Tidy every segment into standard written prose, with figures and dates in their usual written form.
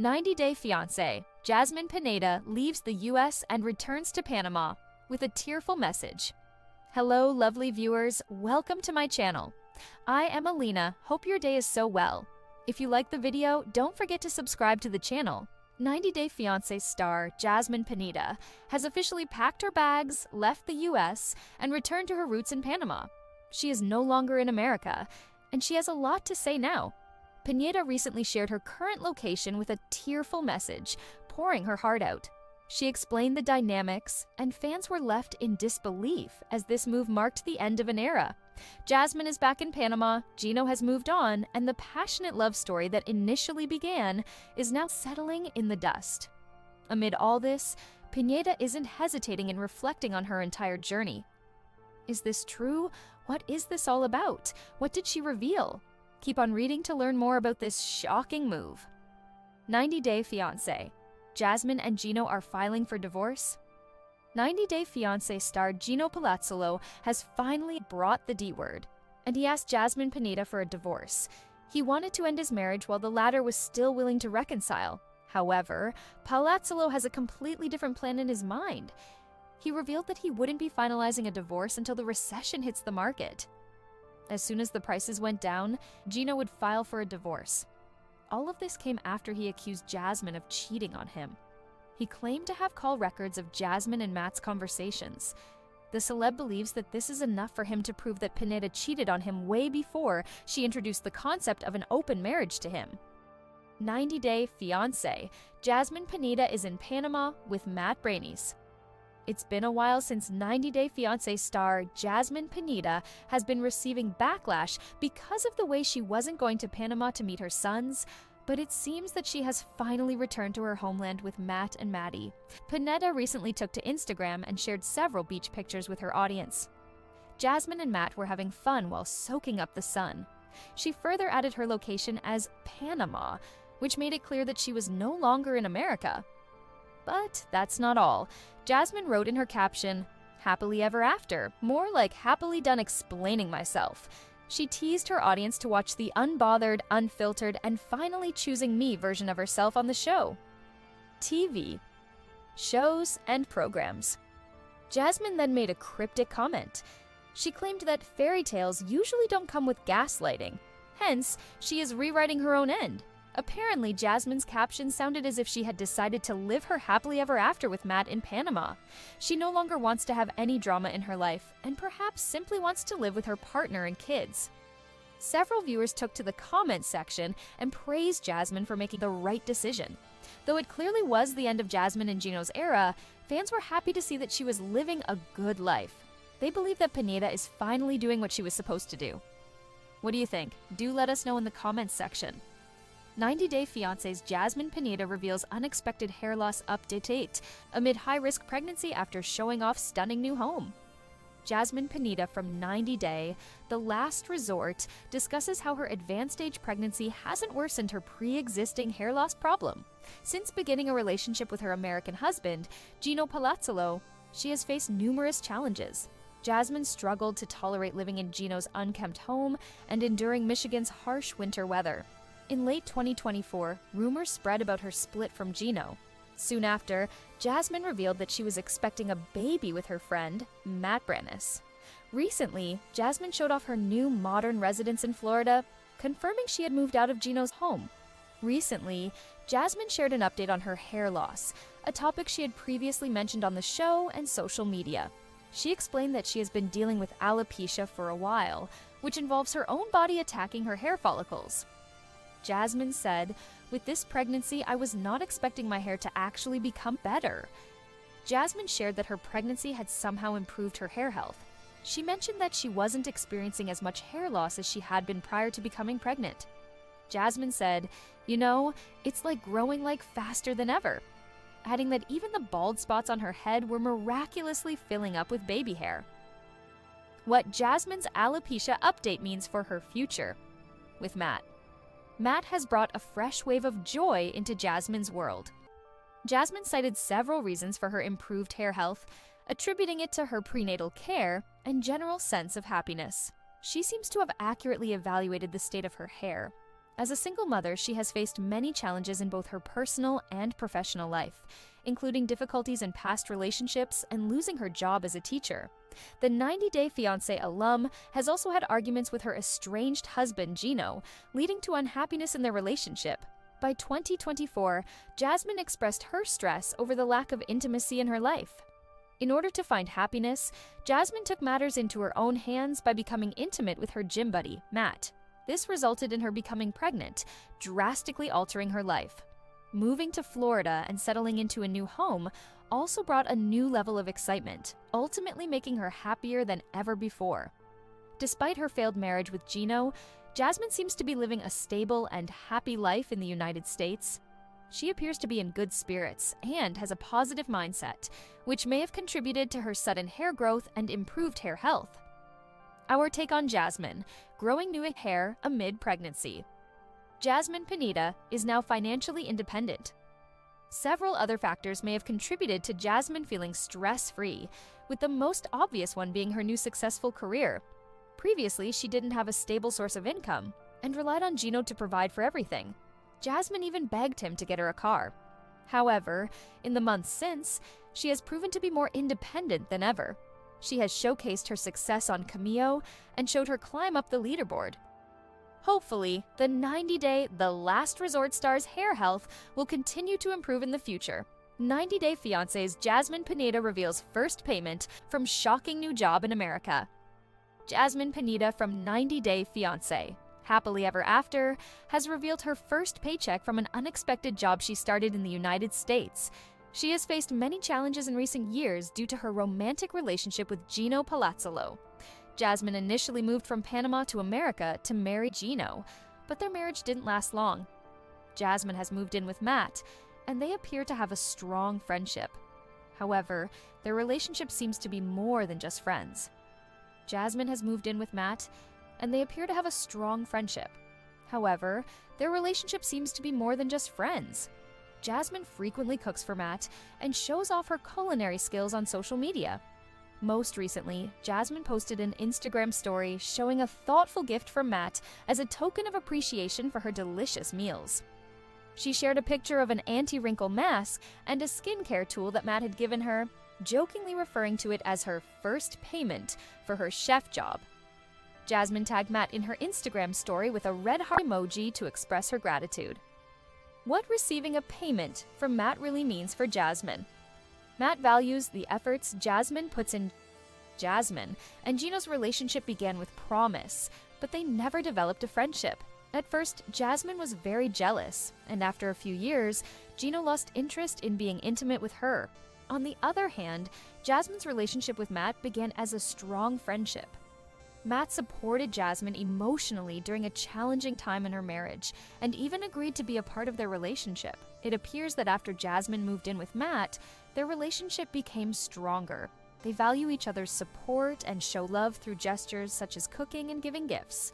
90-day fiancé, Jasmine Pineda leaves the US and returns to Panama with a tearful message. Hello, lovely viewers. Welcome to my channel. I am Alina. Hope your day is so well. If you like the video, don't forget to subscribe to the channel. 90-day fiancé star Jasmine Pineda has officially packed her bags, left the US, and returned to her roots in Panama. She is no longer in America, and she has a lot to say now. Pineda recently shared her current location with a tearful message, pouring her heart out. She explained the dynamics, and fans were left in disbelief as this move marked the end of an era. Jasmine is back in Panama, Gino has moved on, and the passionate love story that initially began is now settling in the dust. Amid all this, Pineda isn't hesitating in reflecting on her entire journey. Is this true? What is this all about? What did she reveal? Keep on reading to learn more about this shocking move. 90-day fiancé. Jasmine and Gino are filing for divorce? 90-day fiancé star Gino Palazzolo has finally brought the D word, and he asked Jasmine Pineda for a divorce. He wanted to end his marriage while the latter was still willing to reconcile. However, Palazzolo has a completely different plan in his mind. He revealed that he wouldn't be finalizing a divorce until the recession hits the market. As soon as the prices went down, Gino would file for a divorce. All of this came after he accused Jasmine of cheating on him. He claimed to have call records of Jasmine and Matt's conversations. The celeb believes that this is enough for him to prove that Pineda cheated on him way before she introduced the concept of an open marriage to him. 90-day fiancé. Jasmine Pineda is in Panama with Matt Branis. It's been a while since 90-day fiancé star Jasmine Pineda has been receiving backlash because of the way she wasn't going to Panama to meet her sons, but it seems that she has finally returned to her homeland with Matt and Maddie. Pineda recently took to Instagram and shared several beach pictures with her audience. Jasmine and Matt were having fun while soaking up the sun. She further added her location as Panama, which made it clear that she was no longer in America. But that's not all. Jasmine wrote in her caption, "Happily ever after," more like happily done explaining myself. She teased her audience to watch the unbothered, unfiltered, and finally choosing me version of herself on the show. TV. Shows and programs. Jasmine then made a cryptic comment. She claimed that fairy tales usually don't come with gaslighting. Hence, she is rewriting her own end. Apparently, Jasmine's caption sounded as if she had decided to live her happily ever after with Matt in Panama. She no longer wants to have any drama in her life, and perhaps simply wants to live with her partner and kids. Several viewers took to the comments section and praised Jasmine for making the right decision. Though it clearly was the end of Jasmine and Gino's era, fans were happy to see that she was living a good life. They believe that Pineda is finally doing what she was supposed to do. What do you think? Do let us know in the comments section. 90-day fiancé's Jasmine Pineda reveals unexpected hair loss update amid high-risk pregnancy after showing off stunning new home. Jasmine Pineda from 90-day, The Last Resort, discusses how her advanced-stage pregnancy hasn't worsened her pre-existing hair loss problem. Since beginning a relationship with her American husband, Gino Palazzolo, she has faced numerous challenges. Jasmine struggled to tolerate living in Gino's unkempt home and enduring Michigan's harsh winter weather. In late 2024, rumors spread about her split from Gino. Soon after, Jasmine revealed that she was expecting a baby with her friend, Matt Branis. Recently, Jasmine showed off her new modern residence in Florida, confirming she had moved out of Gino's home. Recently, Jasmine shared an update on her hair loss, a topic she had previously mentioned on the show and social media. She explained that she has been dealing with alopecia for a while, which involves her own body attacking her hair follicles. Jasmine said, "With this pregnancy, I was not expecting my hair to actually become better." Jasmine shared that her pregnancy had somehow improved her hair health. She mentioned that she wasn't experiencing as much hair loss as she had been prior to becoming pregnant. Jasmine said, "You know, it's like growing faster than ever," adding that even the bald spots on her head were miraculously filling up with baby hair. What Jasmine's alopecia update means for her future. With Matt. Matt has brought a fresh wave of joy into Jasmine's world. Jasmine cited several reasons for her improved hair health, attributing it to her prenatal care and general sense of happiness. She seems to have accurately evaluated the state of her hair. As a single mother, she has faced many challenges in both her personal and professional life, including difficulties in past relationships and losing her job as a teacher. The 90-Day Fiancé alum has also had arguments with her estranged husband, Gino, leading to unhappiness in their relationship. By 2024, Jasmine expressed her stress over the lack of intimacy in her life. In order to find happiness, Jasmine took matters into her own hands by becoming intimate with her gym buddy, Matt. This resulted in her becoming pregnant, drastically altering her life. Moving to Florida and settling into a new home also brought a new level of excitement, ultimately making her happier than ever before. Despite her failed marriage with Gino, Jasmine seems to be living a stable and happy life in the United States. She appears to be in good spirits and has a positive mindset, which may have contributed to her sudden hair growth and improved hair health. Our take on Jasmine, growing new hair amid pregnancy. Jasmine Pineda is now financially independent. Several other factors may have contributed to Jasmine feeling stress-free, with the most obvious one being her new successful career. Previously, she didn't have a stable source of income and relied on Gino to provide for everything. Jasmine even begged him to get her a car. However, in the months since, she has proven to be more independent than ever. She has showcased her success on Cameo and showed her climb up the leaderboard. Hopefully, the 90-day The Last Resort star's hair health will continue to improve in the future. 90-Day Fiancé's Jasmine Pineda reveals first payment from shocking new job in America. Jasmine Pineda from 90-Day Fiancé, Happily Ever After, has revealed her first paycheck from an unexpected job she started in the United States. She has faced many challenges in recent years due to her romantic relationship with Gino Palazzolo. Jasmine initially moved from Panama to America to marry Gino, but their marriage didn't last long. Jasmine has moved in with Matt, and they appear to have a strong friendship. However, their relationship seems to be more than just friends. Jasmine has moved in with Matt, and they appear to have a strong friendship. However, their relationship seems to be more than just friends. Jasmine frequently cooks for Matt and shows off her culinary skills on social media. Most recently, Jasmine posted an Instagram story showing a thoughtful gift from Matt as a token of appreciation for her delicious meals. She shared a picture of an anti-wrinkle mask and a skincare tool that Matt had given her, jokingly referring to it as her first payment for her chef job. Jasmine tagged Matt in her Instagram story with a red heart emoji to express her gratitude. What receiving a payment from Matt really means for Jasmine. Matt values the efforts Jasmine puts in. Jasmine and Gino's relationship began with promise, but they never developed a friendship. At first, Jasmine was very jealous, and after a few years, Gino lost interest in being intimate with her. On the other hand, Jasmine's relationship with Matt began as a strong friendship. Matt supported Jasmine emotionally during a challenging time in her marriage, and even agreed to be a part of their relationship. It appears that after Jasmine moved in with Matt, their relationship became stronger. They value each other's support and show love through gestures such as cooking and giving gifts.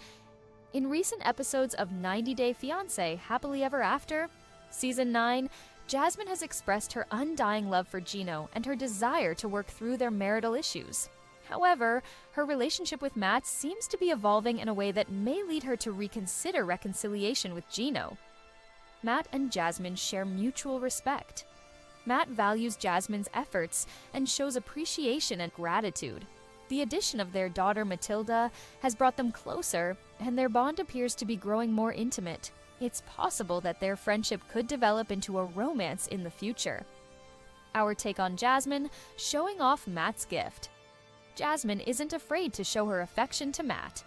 In recent episodes of 90-Day Fiancé, Happily Ever After, Season 9, Jasmine has expressed her undying love for Gino and her desire to work through their marital issues. However, her relationship with Matt seems to be evolving in a way that may lead her to reconsider reconciliation with Gino. Matt and Jasmine share mutual respect. Matt values Jasmine's efforts and shows appreciation and gratitude. The addition of their daughter Matilda has brought them closer, and their bond appears to be growing more intimate. It's possible that their friendship could develop into a romance in the future. Our take on Jasmine, showing off Matt's gift. Jasmine isn't afraid to show her affection to Matt.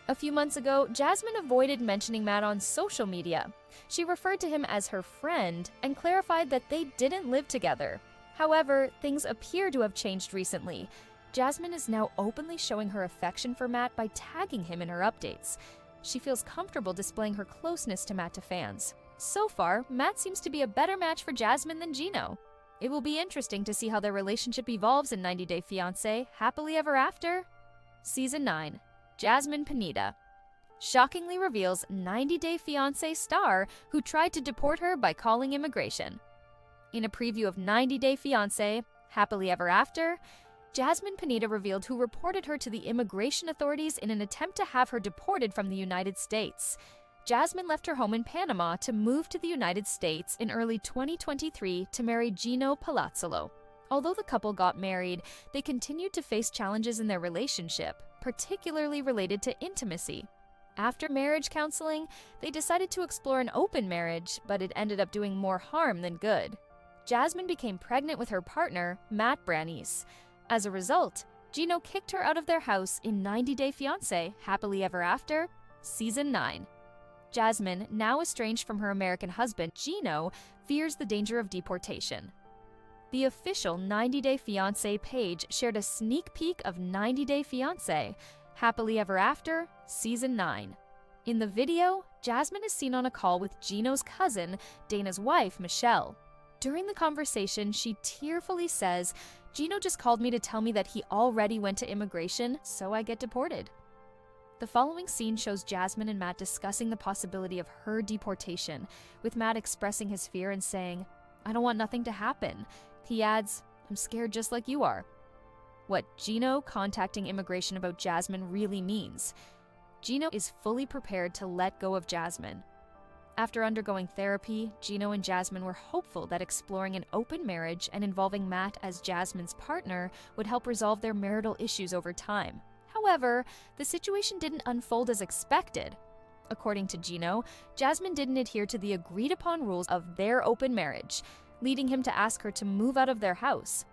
A few months ago, Jasmine avoided mentioning Matt on social media. She referred to him as her friend and clarified that they didn't live together. However, things appear to have changed recently. Jasmine is now openly showing her affection for Matt by tagging him in her updates. She feels comfortable displaying her closeness to Matt to fans. So far, Matt seems to be a better match for Jasmine than Gino. It will be interesting to see how their relationship evolves in 90-Day Fiancé, Happily Ever After. Season 9, Jasmine Pineda shockingly reveals 90-Day Fiancé star who tried to deport her by calling immigration. In a preview of 90-Day Fiancé, Happily Ever After, Jasmine Pineda revealed who reported her to the immigration authorities in an attempt to have her deported from the United States. Jasmine left her home in Panama to move to the United States in early 2023 to marry Gino Palazzolo. Although the couple got married, they continued to face challenges in their relationship, particularly related to intimacy. After marriage counseling, they decided to explore an open marriage, but it ended up doing more harm than good. Jasmine became pregnant with her partner, Matt Branis. As a result, Gino kicked her out of their house in 90 Day Fiancé, Happily Ever After, Season 9. Jasmine, now estranged from her American husband, Gino, fears the danger of deportation. The official 90 Day Fiancé page shared a sneak peek of 90 Day Fiancé, Happily Ever After, Season 9. In the video, Jasmine is seen on a call with Gino's cousin, Dana's wife, Michelle. During the conversation, she tearfully says, "Gino just called me to tell me that he already went to immigration, so I get deported." The following scene shows Jasmine and Matt discussing the possibility of her deportation, with Matt expressing his fear and saying, "I don't want nothing to happen." He adds, "I'm scared just like you are." What Gino contacting immigration about Jasmine really means. Gino is fully prepared to let go of Jasmine. After undergoing therapy, Gino and Jasmine were hopeful that exploring an open marriage and involving Matt as Jasmine's partner would help resolve their marital issues over time. However, the situation didn't unfold as expected. According to Gino, Jasmine didn't adhere to the agreed-upon rules of their open marriage, leading him to ask her to move out of their house.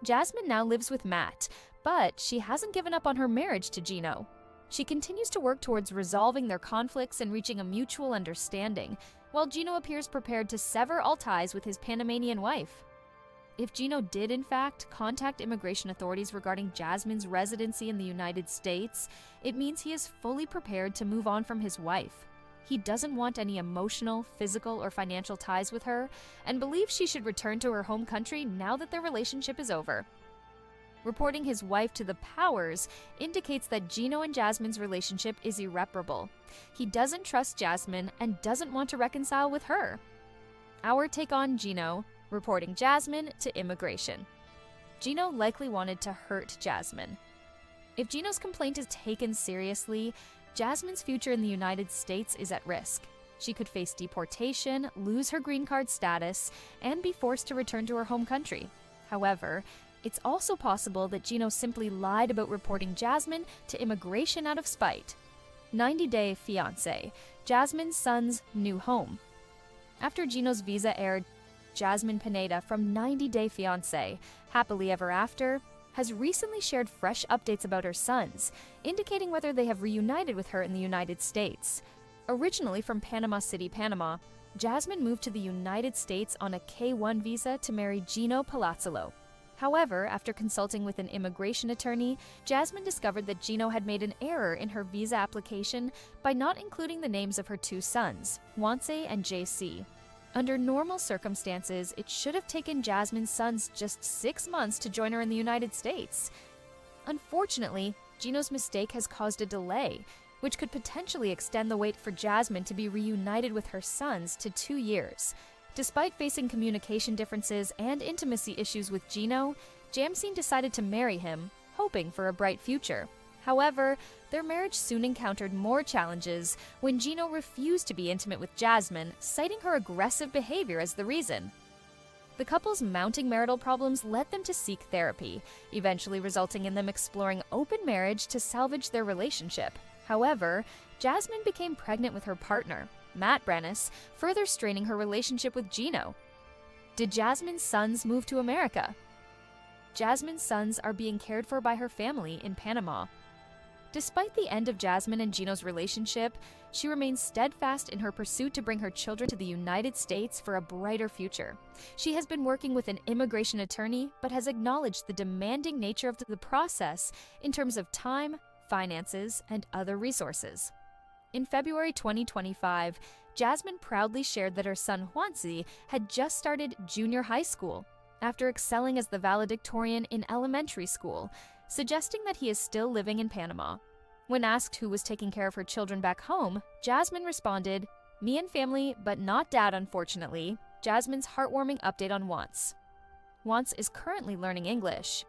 Jasmine now lives with Matt, but she hasn't given up on her marriage to Gino. She continues to work towards resolving their conflicts and reaching a mutual understanding, while Gino appears prepared to sever all ties with his Panamanian wife. If Gino did, in fact, contact immigration authorities regarding Jasmine's residency in the United States, it means he is fully prepared to move on from his wife. He doesn't want any emotional, physical, or financial ties with her, and believes she should return to her home country now that their relationship is over. Reporting his wife to the powers indicates that Gino and Jasmine's relationship is irreparable. He doesn't trust Jasmine and doesn't want to reconcile with her. Our take on Gino, reporting Jasmine to immigration. Gino likely wanted to hurt Jasmine. If Gino's complaint is taken seriously, Jasmine's future in the United States is at risk. She could face deportation, lose her green card status, and be forced to return to her home country. However, it's also possible that Gino simply lied about reporting Jasmine to immigration out of spite. 90 Day Fiancé, Jasmine's son's new home. After Gino's visa aired, Jasmine Pineda from 90 Day Fiancé, Happily Ever After, has recently shared fresh updates about her sons, indicating whether they have reunited with her in the United States. Originally from Panama City, Panama, Jasmine moved to the United States on a K-1 visa to marry Gino Palazzolo. However, after consulting with an immigration attorney, Jasmine discovered that Gino had made an error in her visa application by not including the names of her two sons, Fiancé and JC. Under normal circumstances, it should have taken Jasmine's sons just 6 months to join her in the United States. Unfortunately, Gino's mistake has caused a delay, which could potentially extend the wait for Jasmine to be reunited with her sons to 2 years. Despite facing communication differences and intimacy issues with Gino, Jasmine decided to marry him, hoping for a bright future. However, their marriage soon encountered more challenges when Gino refused to be intimate with Jasmine, citing her aggressive behavior as the reason. The couple's mounting marital problems led them to seek therapy, eventually resulting in them exploring open marriage to salvage their relationship. However, Jasmine became pregnant with her partner, Matt Branis, further straining her relationship with Gino. Did Jasmine's sons move to America? Jasmine's sons are being cared for by her family in Panama. Despite the end of Jasmine and Gino's relationship, she remains steadfast in her pursuit to bring her children to the United States for a brighter future. She has been working with an immigration attorney, but has acknowledged the demanding nature of the process in terms of time, finances, and other resources. In February 2025, Jasmine proudly shared that her son Fiancé had just started junior high school after excelling as the valedictorian in elementary school, suggesting that he is still living in Panama. When asked who was taking care of her children back home, Jasmine responded, "Me and family, but not dad, unfortunately." Jasmine's heartwarming update on Fiancé. Fiancé is currently learning English.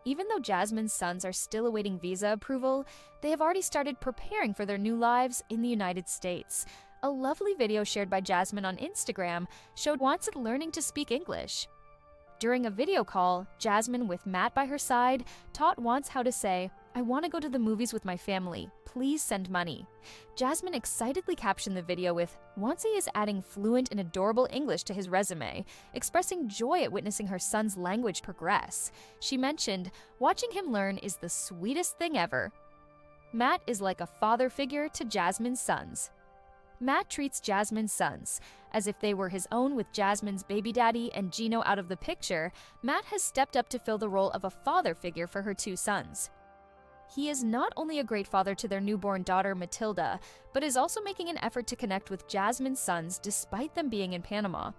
Even though Jasmine's sons are still awaiting visa approval, they have already started preparing for their new lives in the United States. A lovely video shared by Jasmine on Instagram showed Fiancé learning to speak English. During a video call, Jasmine, with Matt by her side, taught Fiancé how to say, "I want to go to the movies with my family. Please send money." Jasmine excitedly captioned the video with, "Fiancé is adding fluent and adorable English to his resume," expressing joy at witnessing her son's language progress. She mentioned, "Watching him learn is the sweetest thing ever." Matt is like a father figure to Jasmine's sons. Matt treats Jasmine's sons as if they were his own. With Jasmine's baby daddy and Gino out of the picture, Matt has stepped up to fill the role of a father figure for her two sons. He is not only a great father to their newborn daughter Matilda, but is also making an effort to connect with Jasmine's sons despite them being in Panama.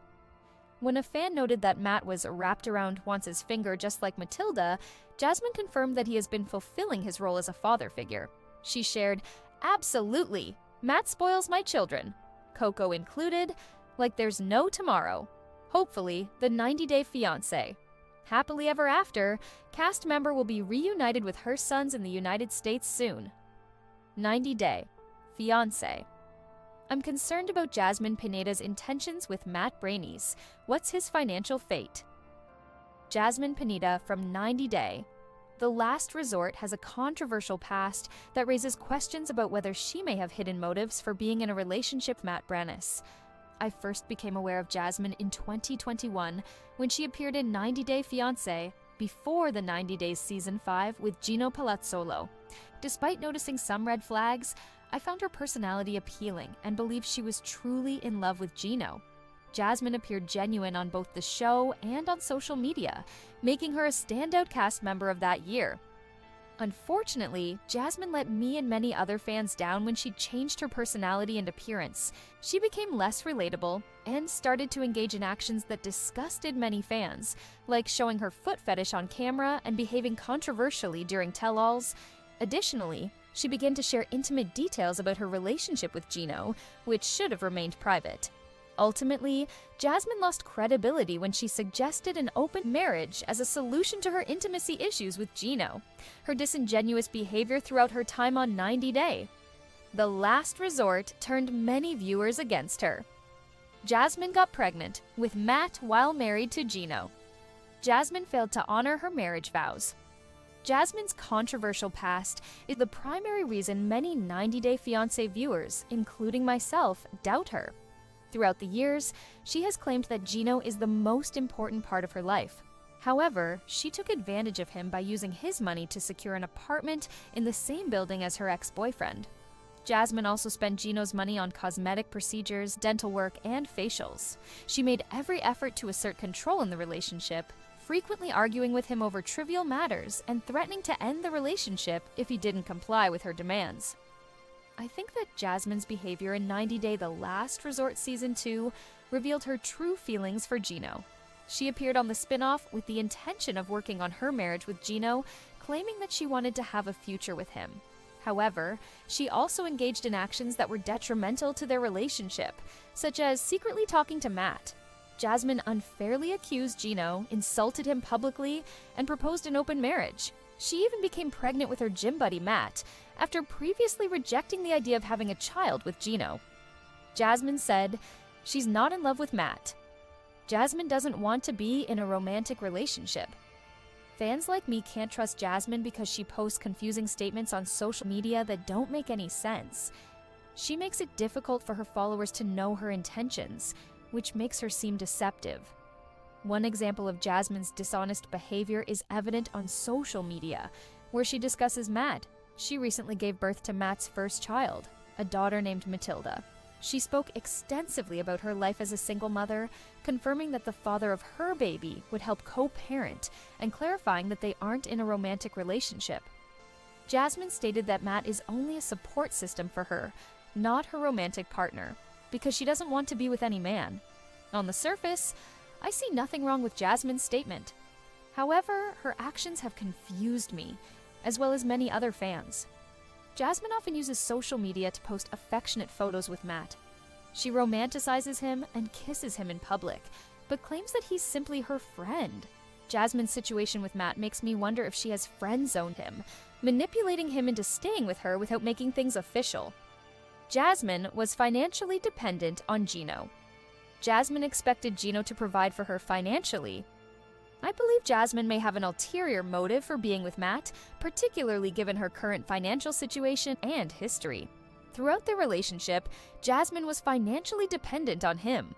When a fan noted that Matt was wrapped around Fiancé's finger just like Matilda, Jasmine confirmed that he has been fulfilling his role as a father figure. She shared, "Absolutely! Matt spoils my children, Coco included, like there's no tomorrow. Hopefully, the 90-day fiancé. Happily ever after, cast member will be reunited with her sons in the United States soon. 90-day fiancé." I'm concerned about Jasmine Pineda's intentions with Matt Branis. What's his financial fate? Jasmine Pineda from 90-day. The Last Resort has a controversial past that raises questions about whether she may have hidden motives for being in a relationship with Matt Branis. I first became aware of Jasmine in 2021 when she appeared in 90-Day Fiancé before the 90 Days Season 5 with Gino Palazzolo. Despite noticing some red flags, I found her personality appealing and believed she was truly in love with Gino. Jasmine appeared genuine on both the show and on social media, making her a standout cast member of that year. Unfortunately, Jasmine let me and many other fans down when she changed her personality and appearance. She became less relatable and started to engage in actions that disgusted many fans, like showing her foot fetish on camera and behaving controversially during tell-alls. Additionally, she began to share intimate details about her relationship with Gino, which should have remained private. Ultimately, Jasmine lost credibility when she suggested an open marriage as a solution to her intimacy issues with Gino. Her disingenuous behavior throughout her time on 90 Day. The Last Resort turned many viewers against her. Jasmine got pregnant with Matt while married to Gino. Jasmine failed to honor her marriage vows. Jasmine's controversial past is the primary reason many 90 Day Fiancé viewers, including myself, doubt her. Throughout the years, she has claimed that Gino is the most important part of her life. However, she took advantage of him by using his money to secure an apartment in the same building as her ex-boyfriend. Jasmine also spent Gino's money on cosmetic procedures, dental work, and facials. She made every effort to assert control in the relationship, frequently arguing with him over trivial matters and threatening to end the relationship if he didn't comply with her demands. I think that Jasmine's behavior in 90 Day The Last Resort Season 2 revealed her true feelings for Gino. She appeared on the spin-off with the intention of working on her marriage with Gino, claiming that she wanted to have a future with him. However, she also engaged in actions that were detrimental to their relationship, such as secretly talking to Matt. Jasmine unfairly accused Gino, insulted him publicly, and proposed an open marriage. She even became pregnant with her gym buddy Matt, after previously rejecting the idea of having a child with Gino. Jasmine said she's not in love with Matt. Jasmine doesn't want to be in a romantic relationship. Fans like me can't trust Jasmine because she posts confusing statements on social media that don't make any sense. She makes it difficult for her followers to know her intentions, which makes her seem deceptive. One example of Jasmine's dishonest behavior is evident on social media, where she discusses Matt. She recently gave birth to Matt's first child, a daughter named Matilda. She spoke extensively about her life as a single mother, confirming that the father of her baby would help co-parent and clarifying that they aren't in a romantic relationship. Jasmine stated that Matt is only a support system for her, not her romantic partner, because she doesn't want to be with any man. On the surface, I see nothing wrong with Jasmine's statement. However, her actions have confused me, as well as many other fans. Jasmine often uses social media to post affectionate photos with Matt. She romanticizes him and kisses him in public, but claims that he's simply her friend. Jasmine's situation with Matt makes me wonder if she has friend-zoned him, manipulating him into staying with her without making things official. Jasmine was financially dependent on Gino. Jasmine expected Gino to provide for her financially. I believe Jasmine may have an ulterior motive for being with Matt, particularly given her current financial situation and history. Throughout their relationship, Jasmine was financially dependent on him.